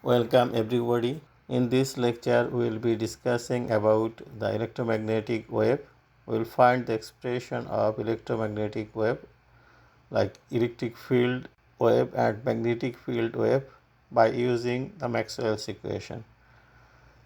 Welcome everybody. In this lecture, we will be discussing about the electromagnetic wave. We will find the expression of electromagnetic wave like electric field wave and magnetic field wave by using the Maxwell's equation.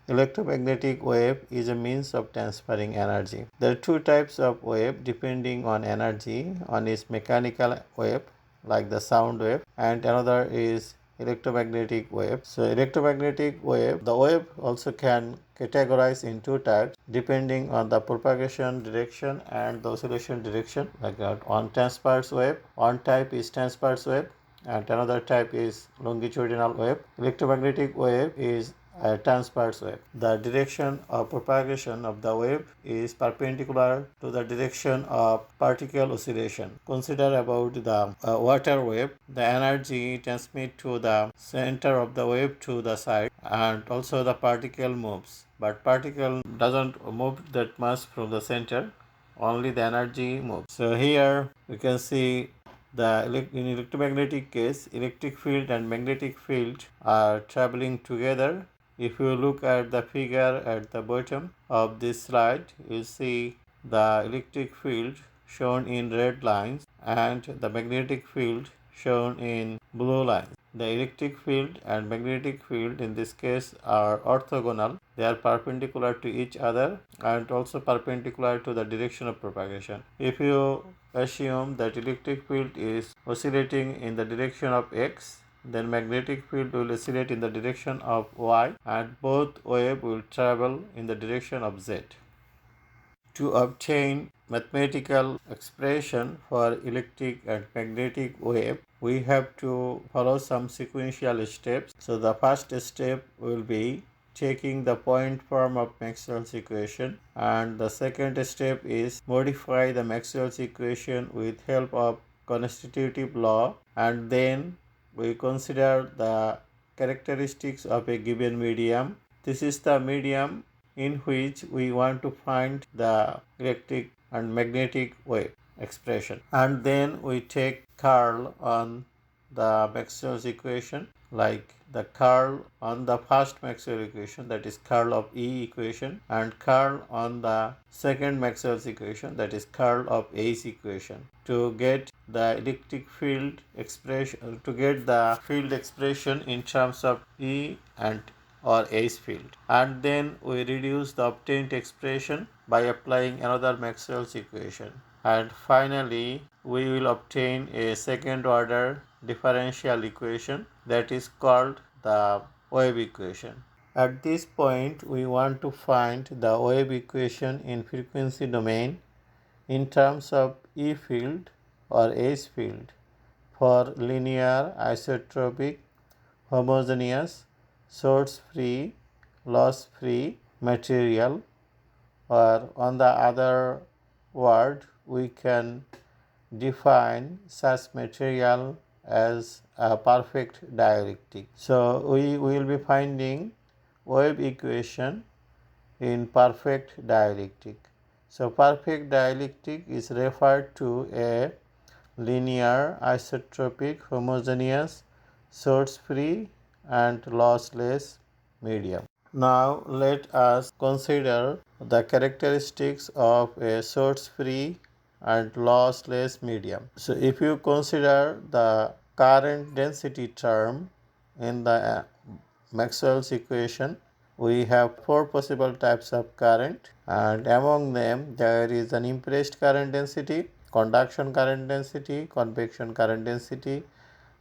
Electromagnetic wave is a means of transferring energy. There are two types of wave depending on energy. One is mechanical wave like the sound wave and another is electromagnetic wave. So electromagnetic wave, the wave also can categorize in two types depending on the propagation direction and the oscillation direction. Like that, one transverse wave, one type is transverse wave and another type is longitudinal wave. Electromagnetic wave is a transverse wave. The direction of propagation of the wave is perpendicular to the direction of particle oscillation. Consider about the water wave. The energy transmit to the center of the wave to the side and also the particle moves. But particle doesn't move that much from the center, only the energy moves. So here we can see in electromagnetic case, electric field and magnetic field are traveling together. If you look at the figure at the bottom of this slide, you see the electric field shown in red lines and the magnetic field shown in blue lines. The electric field and magnetic field in this case are orthogonal. They are perpendicular to each other and also perpendicular to the direction of propagation. If you assume that electric field is oscillating in the direction of x, then magnetic field will oscillate in the direction of y and both wave will travel in the direction of z. To obtain mathematical expression for electric and magnetic wave, we have to follow some sequential steps. So the first step will be taking the point form of Maxwell's equation, and the second step is modify the Maxwell's equation with help of constitutive law, and then we consider the characteristics of a given medium. This is the medium in which we want to find the electric and magnetic wave expression, and then we take curl on the Maxwell's equation, like the curl on the first Maxwell equation, that is curl of E equation, and curl on the second Maxwell's equation, that is curl of A's equation, to get the electric field expression, to get the field expression in terms of E and or A's field, and then we reduce the obtained expression by applying another Maxwell's equation, and finally we will obtain a second order differential equation that is called the wave equation. At this point, we want to find the wave equation in frequency domain in terms of E field or H field for linear, isotropic, homogeneous, source-free, loss-free material, or on the other word, we can define such material as a perfect dielectric. So we will be finding wave equation in perfect dielectric. So perfect dielectric is referred to a linear, isotropic, homogeneous, source-free and lossless medium. Now let us consider the characteristics of a source-free and lossless medium. So if you consider the current density term in the Maxwell's equation, we have four possible types of current, and among them there is an impressed current density, conduction current density, convection current density,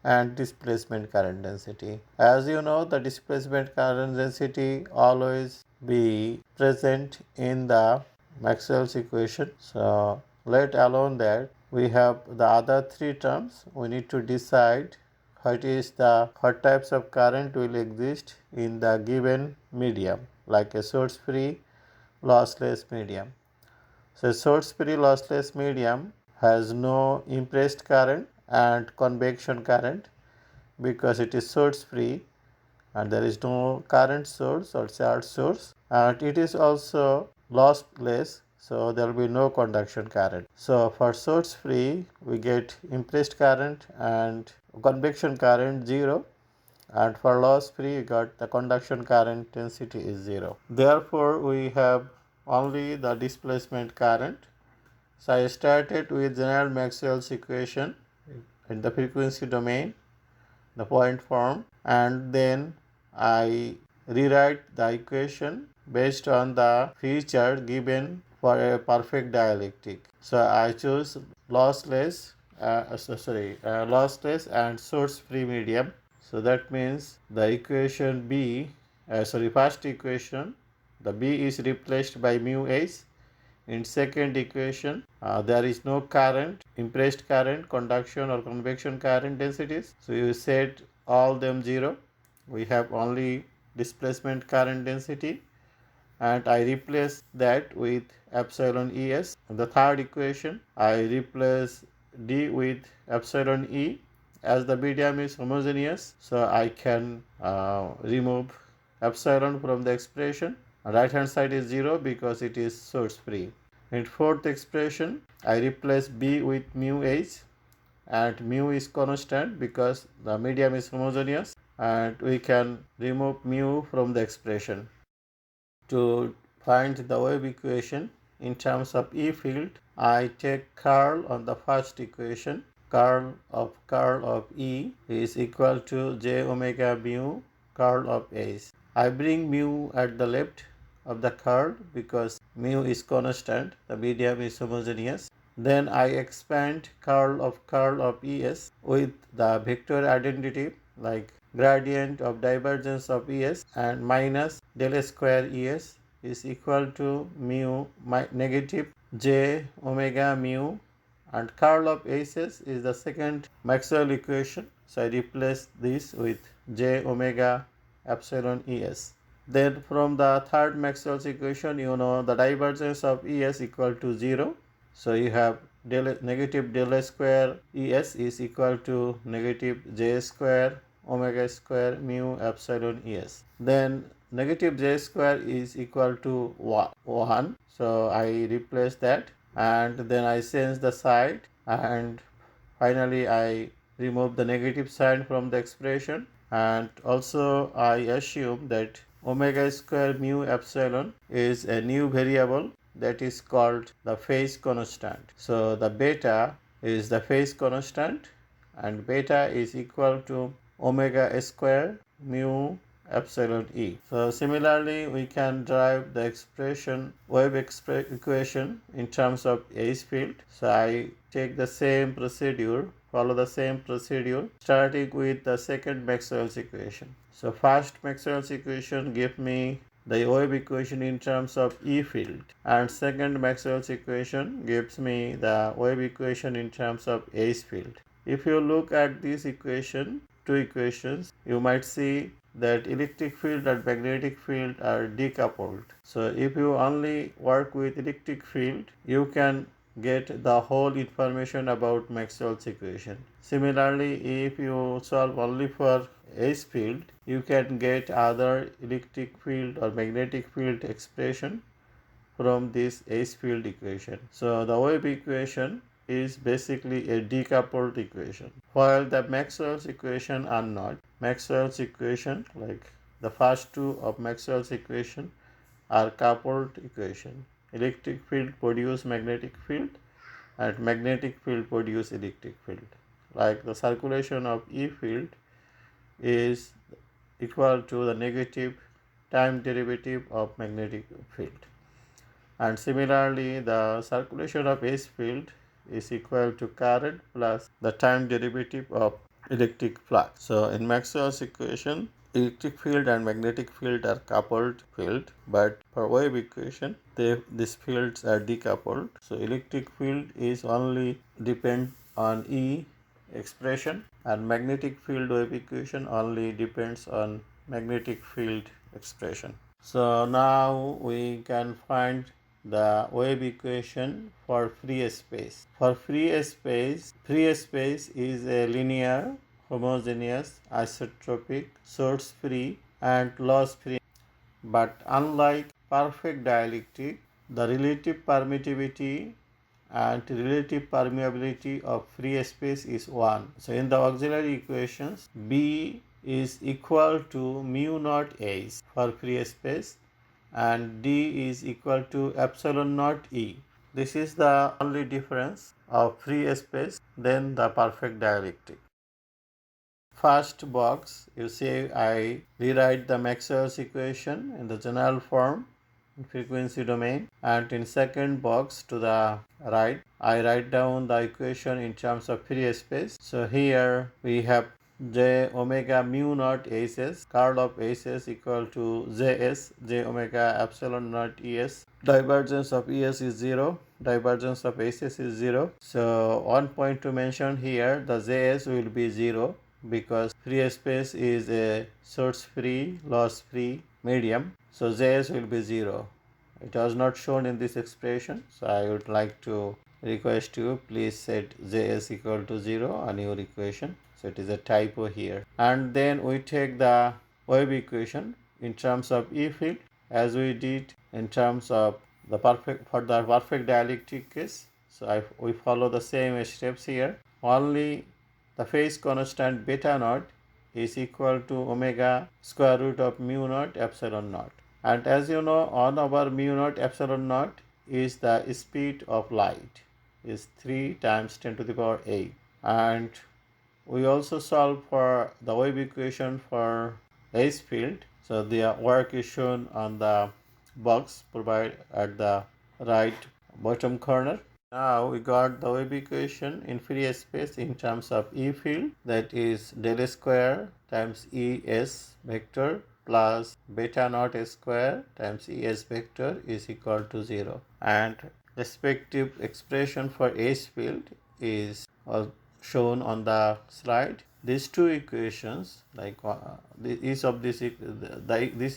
and displacement current density. As you know, the displacement current density always be present in the Maxwell's equation. So let alone that, we have the other three terms. We need to decide what types of current will exist in the given medium, like a source free lossless medium. So source free lossless medium has no impressed current and convection current because it is source free and there is no current source or charge source, and it is also lossless, so there will be no conduction current. So for source free we get impressed current and convection current 0, and for loss free we got the conduction current density is 0. Therefore, we have only the displacement current. So I started with general Maxwell's equation in the frequency domain, the point form, and then I rewrite the equation based on the feature given for a perfect dielectric. So I choose lossless, lossless and source-free medium. So that means the equation first equation, the B is replaced by mu H. In second equation, there is no current, impressed current, conduction or convection current densities. So you set all them 0. We have only displacement current density, and I replace that with epsilon Es. In the third equation, I replace D with epsilon E. As the medium is homogeneous, so I can remove epsilon from the expression. Right hand side is 0 because it is source free. In fourth expression, I replace B with mu H, and mu is constant because the medium is homogeneous, and we can remove mu from the expression. To find the wave equation in terms of E field, I take curl on the first equation. Curl of E is equal to j omega mu curl of H. I bring mu at the left of the curl because mu is constant, the medium is homogeneous. Then I expand curl of Es with the vector identity like gradient of divergence of Es and minus del square Es is equal to mu negative j omega mu, and curl of H's is the second Maxwell equation. So I replace this with j omega epsilon Es. Then from the third Maxwell's equation, you know the divergence of Es equal to 0. So you have negative del square Es is equal to negative j square omega square mu epsilon Es. Then negative j square is equal to 1. So I replace that, and then I change the side, and finally I remove the negative sign from the expression, and also I assume that omega square mu epsilon is a new variable that is called the phase constant. So the beta is the phase constant, and beta is equal to omega square mu epsilon E. So similarly, we can derive the wave equation in terms of H field. So I take the same procedure, follow the same procedure, starting with the second Maxwell's equation. So first Maxwell's equation gives me the wave equation in terms of E field, and second Maxwell's equation gives me the wave equation in terms of H field. If you look at this two equations, you might see that electric field and magnetic field are decoupled. So if you only work with electric field, you can get the whole information about Maxwell's equation. Similarly, if you solve only for H field, you can get other electric field or magnetic field expression from this H field equation. So the wave equation is basically a decoupled equation, while the Maxwell's equation are not. Maxwell's equation, like the first two of Maxwell's equation, are coupled equation. Electric field produce magnetic field, and magnetic field produce electric field. Like the circulation of E field is equal to the negative time derivative of magnetic field, and similarly the circulation of H field is equal to current plus the time derivative of electric flux. So in Maxwell's equation, electric field and magnetic field are coupled field, but for wave equation these fields are decoupled. So electric field is only depend on E expression, and magnetic field wave equation only depends on magnetic field expression. So now we can find the wave equation for free space. For free space is a linear, homogeneous, isotropic, source-free and loss-free. But unlike perfect dielectric, the relative permittivity and relative permeability of free space is 1. So in the auxiliary equations, B is equal to mu naught h for free space and d is equal to epsilon naught e. This is the only difference of free space than the perfect dielectric. First box, you see I rewrite the Maxwell's equation in the general form in frequency domain, and in second box to the right I write down the equation in terms of free space. So here we have j omega mu naught hs, curl of hs equal to js, j omega epsilon naught es. Divergence of es is 0, divergence of hs is 0. So one point to mention here, the js will be 0 because free space is a source free, loss free medium. So js will be 0. It was not shown in this expression, so I would like to request you please set js equal to 0 on your equation. So it is a typo here. And then we take the wave equation in terms of E field as we did in terms of the perfect dielectric case. So we follow the same steps here. Only the phase constant beta naught is equal to omega square root of mu naught epsilon naught. And as you know, 1 over mu naught epsilon naught is the speed of light, is 3 times 10 to the power 8. And we also solve for the wave equation for H field. So the work is shown on the box provided at the right bottom corner. Now we got the wave equation in free space in terms of E field, that is del square times Es vector plus beta naught square times Es vector is equal to 0, and respective expression for H field is shown on the slide. These two equations, like each of these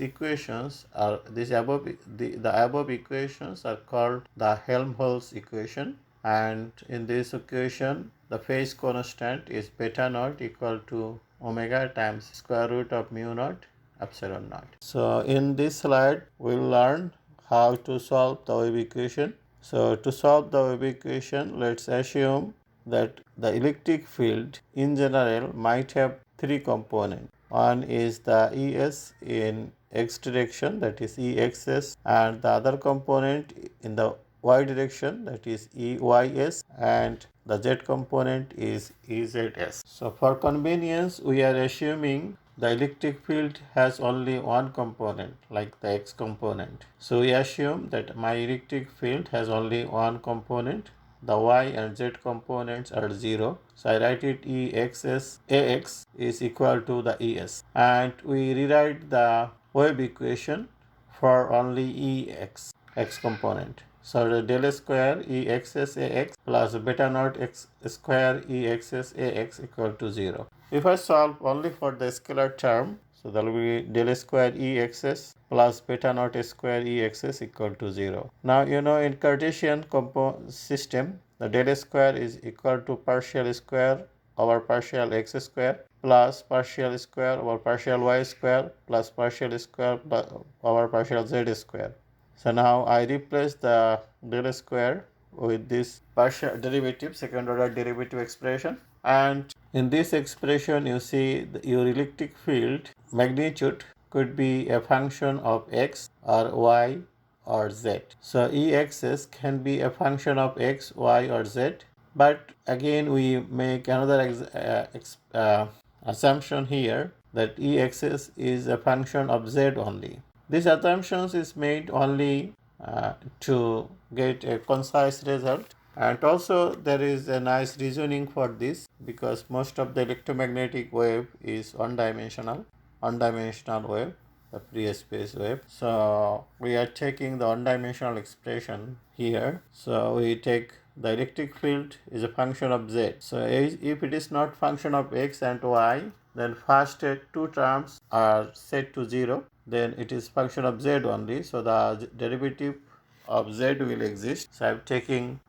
equations are the above equations are called the Helmholtz equation, and in this equation the phase constant is beta naught equal to omega times square root of mu naught epsilon naught. So in this slide we will learn how to solve the wave equation. So to solve the wave equation, let's assume that the electric field in general might have three components. One is the Es in x direction, that is Exs, and the other component in the y direction, that is Eys, and the z component is Ezs. So for convenience we are assuming the electric field has only one component, like the x component. So we assume that my electric field has only one component. The y and z components are 0. So I write it Exs Ax is equal to the Es. And we rewrite the wave equation for only x component. So the del square Exs Ax plus beta naught x square Exs Ax equal to 0. If I solve only for the scalar term, so that will be del square Exs plus beta naught square Exs equal to 0. Now you know in Cartesian system, the del square is equal to partial square over partial x square plus partial square over partial y square plus partial square over partial z square. So now I replace the del square with this partial derivative, second order derivative expression, and in this expression you see your electric field magnitude could be a function of x or y or z. So Exs can be a function of x, y or z, but again we make another assumption here that Exs is a function of z only. This assumption is made only to get a concise result, and also there is a nice reasoning for this, because most of the electromagnetic wave is one-dimensional wave, the free space wave. So we are taking the one-dimensional expression here. So we take the electric field is a function of z. So if it is not function of x and y, then first two terms are set to 0, then it is function of z only. So the derivative of z will exist. So I am taking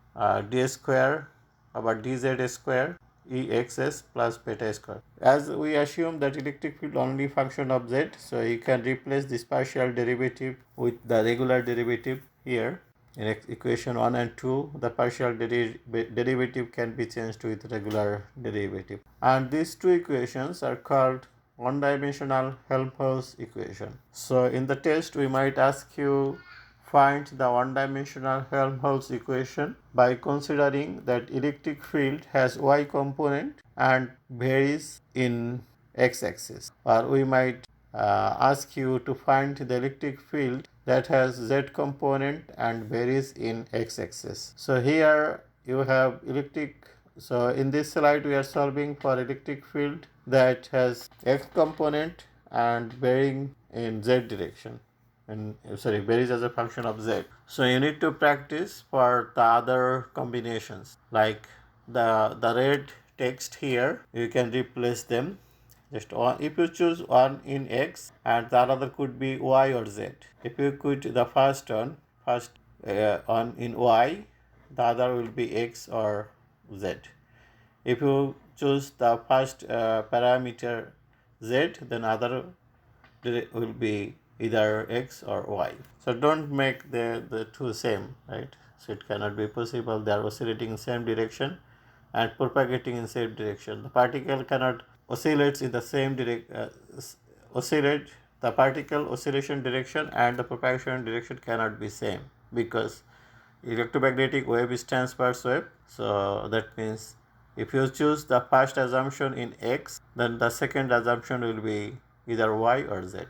d square over dz square Exs plus beta square. As we assume that electric field only function of z, so you can replace this partial derivative with the regular derivative here. In equation 1 and 2, the partial derivative can be changed with regular derivative. And these two equations are called one-dimensional Helmholtz equation. So in the test we might ask you find the one-dimensional Helmholtz equation by considering that electric field has y component and varies in x-axis, or we might ask you to find the electric field that has z component and varies in x-axis. So here you have electric. So in this slide we are solving for electric field that has x component and varying in z direction, and varies as a function of z. So you need to practice for the other combinations, like the red text here you can replace them. Just one, if you choose one in x and the other could be y or z. If you put the first one in y, the other will be x or z. If you choose the first parameter z, then other will be either x or y. So don't make the two same, right? So it cannot be possible. They are oscillating in same direction and propagating in same direction. The particle cannot oscillates in the same oscillate. The particle oscillation direction and the propagation direction cannot be same, because electromagnetic wave is transverse wave. So that means if you choose the first assumption in x, then the second assumption will be either y or z,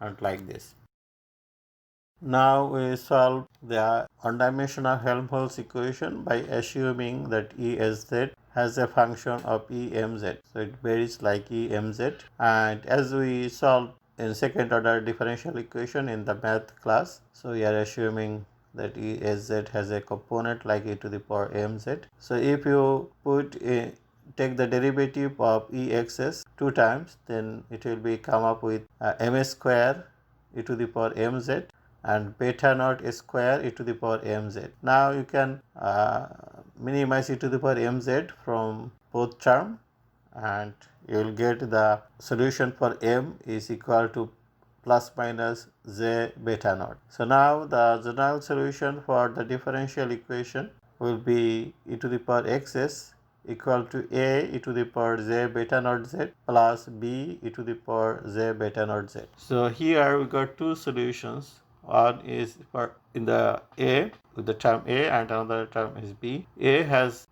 and like this. Now we solve the one-dimensional Helmholtz equation by assuming that ESZ has a function of EMZ. So it varies like EMZ, and as we solve in second order differential equation in the math class, so we are assuming that ESZ has a component like e to the power mz. So if you take the derivative of exs two times, then it will be come up with ms square e to the power mz and beta naught square e to the power mz. Now you can minimize e to the power mz from both term, and you will get the solution for m is equal to plus minus z beta naught. So now the general solution for the differential equation will be e to the power xs equal to a e to the power z beta naught z plus b e to the power z beta naught z. So here we got two solutions. One is for in the a with the term a and another term is b. A has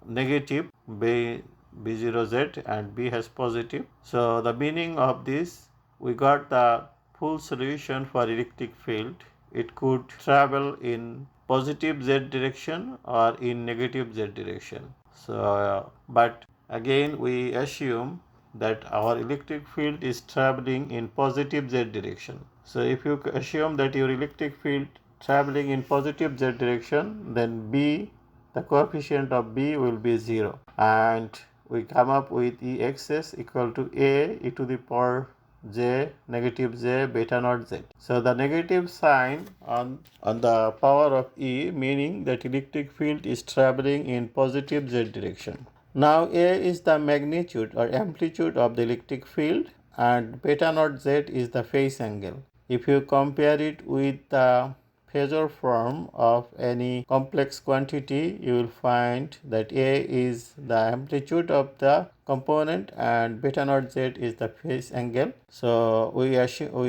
negative b0z and b has positive. So the meaning of this, we got the full solution for electric field. It could travel in positive z direction or in negative z direction. So but again we assume that our electric field is traveling in positive z direction. So if you assume that your electric field traveling in positive z direction, then b, the coefficient of b will be 0, and we come up with exs equal to a e to the power j negative j beta naught z. So the negative sign on the power of e, meaning that electric field is traveling in positive z direction. Now a is the magnitude or amplitude of the electric field and beta naught z is the phase angle. If you compare it with the phasor form of any complex quantity, you will find that a is the amplitude of the component and beta naught z is the phase angle. So we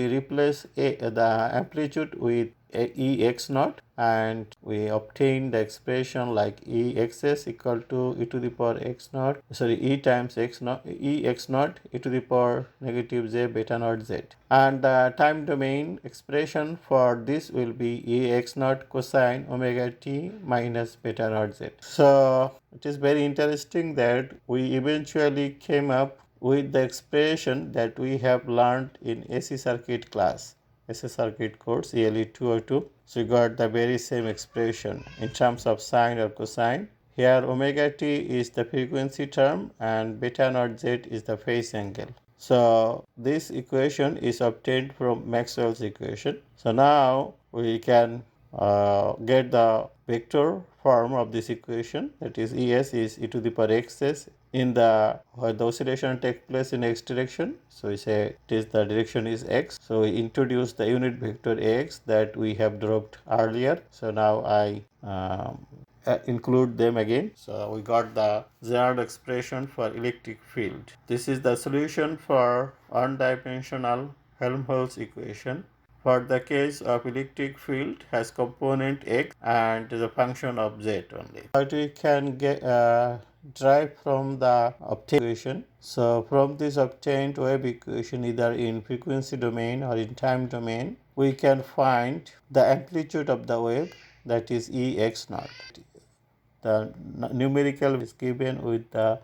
replace the amplitude with ex naught, and we obtain the expression like exs equal to e to the power x naught, e times x naught, ex naught e to the power negative j beta naught z, and the time domain expression for this will be ex naught cosine omega t minus beta naught z. So it is very interesting that we eventually came up with the expression that we have learned in AC circuit class, AC circuit course ELE 202. So we got the very same expression in terms of sine or cosine. Here omega t is the frequency term and beta naught z is the phase angle. So this equation is obtained from Maxwell's equation. So now we can get the vector form of this equation, that is Es is e to the power xs in the where the oscillation takes place in x direction. So we say it is the direction is x. So we introduce the unit vector x that we have dropped earlier. So now I include them again. So we got the general expression for electric field. This is the solution for one-dimensional Helmholtz equation. For the case of electric field has component x and the function of z only. What we can get derive from the obtained equation. So from this obtained wave equation, either in frequency domain or in time domain, we can find the amplitude of the wave, that is Ex naught. The numerical is given with the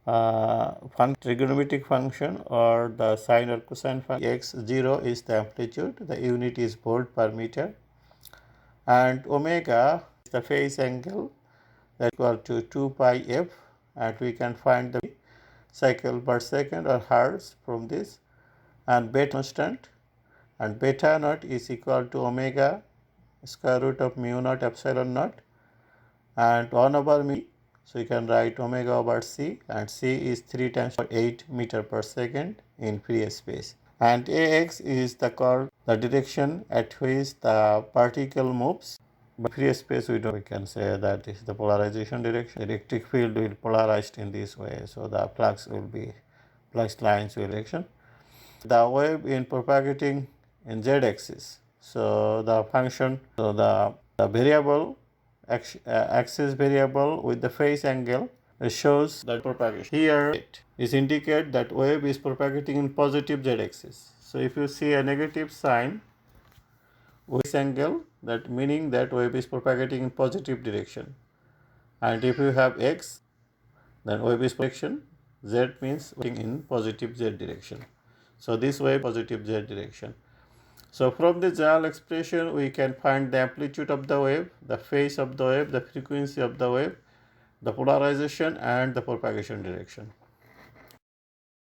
trigonometric function or the sine or cosine function. X0 is the amplitude, the unit is volt per meter, and omega is the phase angle, that equal to 2 pi f, and we can find the cycle per second or hertz from this, and beta constant, and beta naught is equal to omega square root of mu naught epsilon naught and 1 over mu. So you can write omega over c, and c is 3 times 8 meter per second in free space. And ax is the direction at which the particle moves. But free space we can say that is the polarization direction. The electric field will polarized in this way, so the flux lines will direction. The wave in propagating in z axis. So the function, so the variable axis variable with the phase angle shows the propagation. Here it is indicate that wave is propagating in positive z axis. So if you see a negative sign with this angle, that meaning that wave is propagating in positive direction. And if you have x, then wave is propagation, z means in positive z direction. So this wave positive z direction. So from the general expression, we can find the amplitude of the wave, the phase of the wave, the frequency of the wave, the polarization and the propagation direction.